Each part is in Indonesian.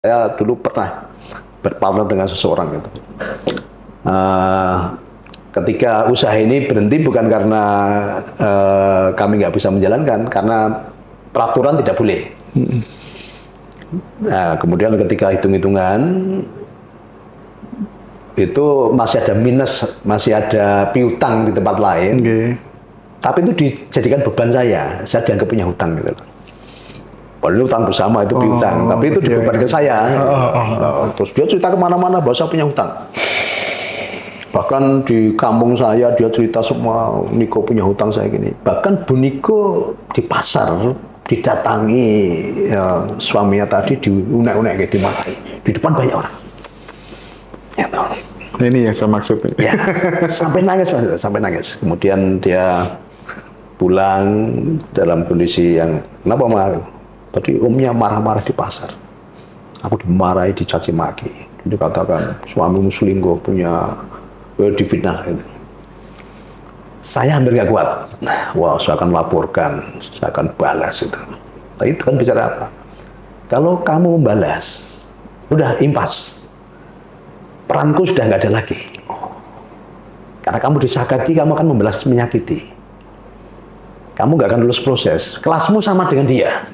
Saya dulu pernah berpartner dengan seseorang gitu. Ketika usaha ini berhenti bukan karena kami nggak bisa menjalankan, karena peraturan tidak boleh. Nah, kemudian ketika hitung-hitungan itu masih ada minus, masih ada piutang di tempat lain. Tapi itu dijadikan beban saya dianggap punya hutang gitu. Padahal hutang bersama itu piutang, tapi itu dibebankan saya. Terus dia cerita kemana-mana bahwa saya punya hutang. Bahkan di kampung saya dia cerita semua, Niko punya hutang saya gini. Bahkan Bu Niko di pasar didatangi ya, suaminya tadi diunek-unek kayak dimarahi di depan banyak orang. Ya, ini yang saya maksud. Ya, sampai nangis Mas, sampai nangis. Kemudian dia pulang dalam kondisi yang kenapa mah? Tadi omnya marah-marah di pasar. Aku dimarahi, dicaci maki. Dia katakan suamimu selingkuh, punya difitnah gitu. Saya hampir nggak kuat. Wah, saya akan laporkan, saya akan balas itu. Tapi itu kan bicara apa? Kalau kamu membalas, udah impas. Peranku sudah nggak ada lagi. Karena kamu disakiti, kamu akan membalas menyakiti. Kamu nggak akan lulus proses. Kelasmu sama dengan dia.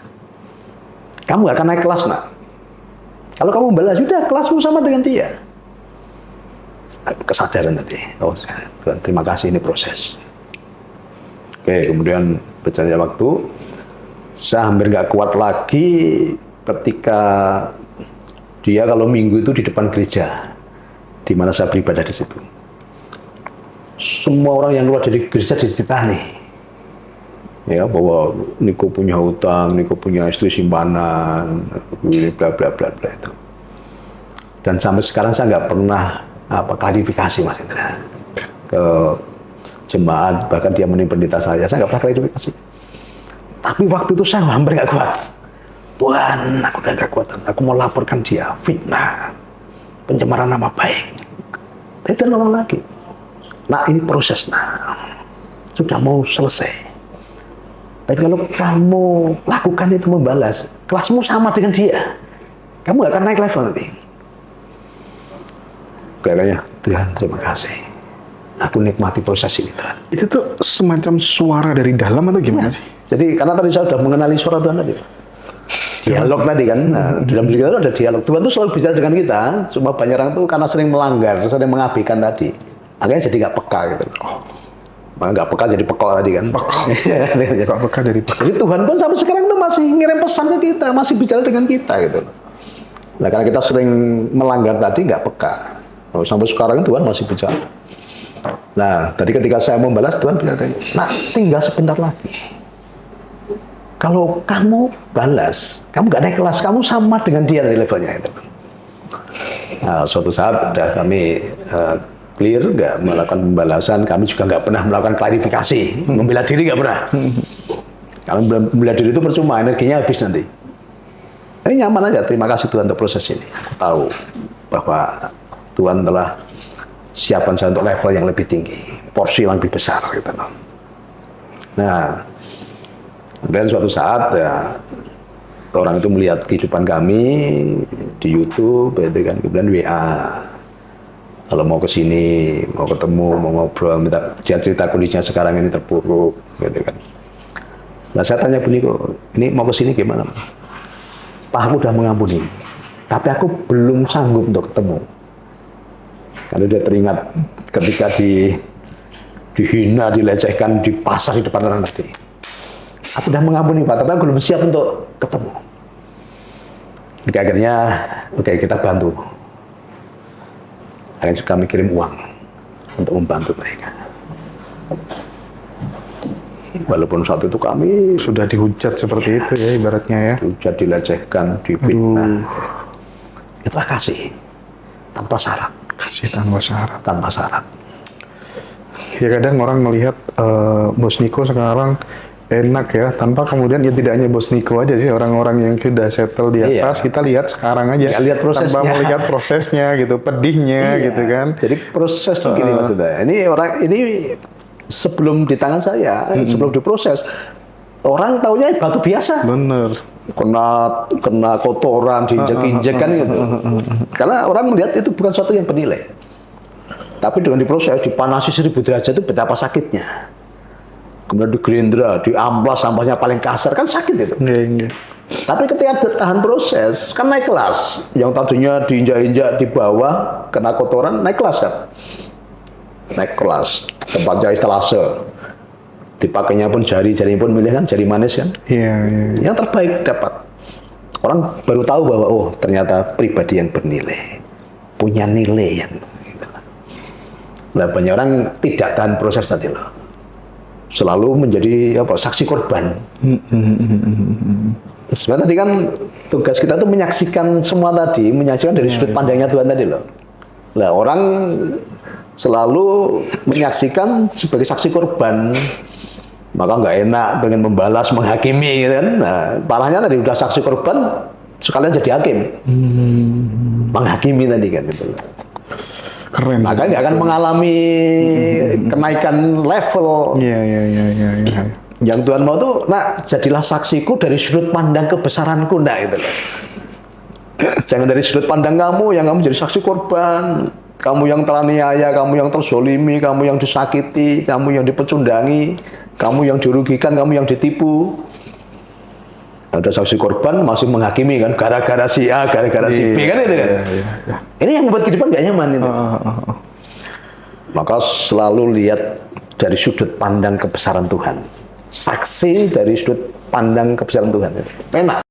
Kamu nggak akan naik kelas, nak. Kalau kamu membalas, sudah kelasmu sama dengan dia. Kesadaran tadi. Oh, Tuhan, terima kasih, ini proses. Oke, kemudian berjalannya waktu, saya hampir nggak kuat lagi ketika dia kalau minggu itu di depan gereja, di mana saya beribadah di situ. Semua orang yang keluar dari gereja diceritani. Ya, bahwa Niko punya hutang, Niko punya istri simpanan, bla bla bla bla itu. Dan sampai sekarang saya nggak pernah klarifikasi Mas Indra ke jemaat, bahkan dia pendeta saya nggak pernah klarifikasi. Tapi waktu itu saya hampir nggak kuat. Tuhan, aku udah nggak kuat, aku mau laporkan dia fitnah, pencemaran nama baik. Tapi itu nolong lagi. Nah ini proses, sudah mau selesai. Tapi kalau kamu lakukan itu membalas, kelasmu sama dengan dia, kamu gak akan naik level nanti. Kayaknya, Tuhan terima kasih. Aku nikmati proses ini, Tuhan. Itu tuh semacam suara dari dalam atau gimana sih? Jadi karena tadi saya sudah mengenali suara Tuhan tadi. Dialog tadi kan, di dalam diri kita ada dialog. Tuhan tuh selalu bicara dengan kita, cuma banyak orang tuh karena sering melanggar, sering mengabaikan tadi. Akhirnya jadi gak peka gitu. Maka nggak peka jadi pekal tadi kan. Nggak peka dari peka. Jadi Tuhan pun sampai sekarang tuh masih ngirim pesan ke kita, masih bicara dengan kita gitu. Nah karena kita sering melanggar tadi nggak peka. Sampai sekarang Tuhan masih bicara. Nah tadi ketika saya membalas Tuhan bilang, nah tinggal sebentar lagi. Kalau kamu balas, kamu nggak naik kelas, kamu sama dengan dia di levelnya itu. Nah suatu saat udah kami clear, nggak melakukan pembalasan, kami juga nggak pernah melakukan klarifikasi, membela diri nggak pernah. Kalau membela diri itu percuma, energinya habis nanti. Ini nyaman aja, terima kasih Tuhan untuk proses ini. Aku tahu bahwa Tuhan telah siapkan saya untuk level yang lebih tinggi, porsi yang lebih besar. Gitu. Nah, dan suatu saat ya, orang itu melihat kehidupan kami di YouTube, gitu kan, kemudian WA. Kalau mau ke sini, mau ketemu, mau ngobrol, minta dia cerita kondisinya sekarang ini terpuruk, gitu kan. Nah saya tanya Bu Niko, ini mau ke sini gimana? Pak, aku udah mengampuni, tapi aku belum sanggup untuk ketemu. Kalau dia teringat ketika dihina, dilecehkan di pasar di depan orang tadi. Aku udah mengampuni Pak, tapi aku belum siap untuk ketemu. Jadi akhirnya, oke, kita bantu. Akhirnya kami kirim uang untuk membantu mereka. Walaupun saat itu kami sudah dihujat seperti itu ya ibaratnya ya. Dihujat, dilecehkan, difitnah. Itulah kasih tanpa syarat. Kasih tanpa syarat. Tanpa syarat. Ya kadang orang melihat Bos Niko sekarang enak ya, tanpa kemudian ya tidak hanya Bos Niko aja sih, orang-orang yang sudah settle di atas, kita lihat sekarang aja, ya, lihat prosesnya. Tanpa melihat prosesnya gitu, pedihnya gitu kan. Jadi proses tuh gini maksudnya, ini orang ini sebelum di tangan saya, sebelum diproses, orang taunya batu biasa. Bener. Kena kotoran, diinjek-injek kan gitu. Karena orang melihat itu bukan sesuatu yang bernilai. Tapi dengan diproses, dipanasi 1000 derajat itu betapa sakitnya. Kemudian di gerindra, diamplas sampahnya paling kasar, kan sakit itu. Iya. Tapi ketika tahan proses, kan naik kelas. Yang tadinya diinjak-injak di bawah, kena kotoran, naik kelas kan. Naik kelas, tempatnya estalase. Dipakainya pun jari pun milih kan, jari manis kan. Iya. Yang terbaik dapat. Orang baru tahu bahwa, oh ternyata pribadi yang bernilai. Punya nilai yang. Nah, banyak orang tidak tahan proses tadi loh. Selalu menjadi saksi korban. Sebenarnya tadi kan tugas kita tuh menyaksikan semua tadi, menyaksikan dari sudut pandangnya Tuhan tadi loh. Nah, orang selalu menyaksikan sebagai saksi korban, maka nggak enak dengan membalas, menghakimi gitu kan. Nah, parahnya tadi udah saksi korban, sekalian jadi hakim. Menghakimi tadi kan gitu loh. Keren. Maka nggak akan mengalami kenaikan level. Iya. Yang Tuhan mau tuh, nah jadilah saksiku dari sudut pandang kebesaranku, nah gitu loh. Jangan dari sudut pandang kamu, yang kamu jadi saksi korban, kamu yang teraniaya, kamu yang terzolimi, kamu yang disakiti, kamu yang dipecundangi, kamu yang dirugikan, kamu yang ditipu. Ada saksi korban masih menghakimi kan, gara-gara si A, gara-gara si B kan itu kan. Iya. Ini yang membuat kehidupan gak nyaman itu. Maka selalu lihat dari sudut pandang kebesaran Tuhan. Saksi dari sudut pandang kebesaran Tuhan. Enak.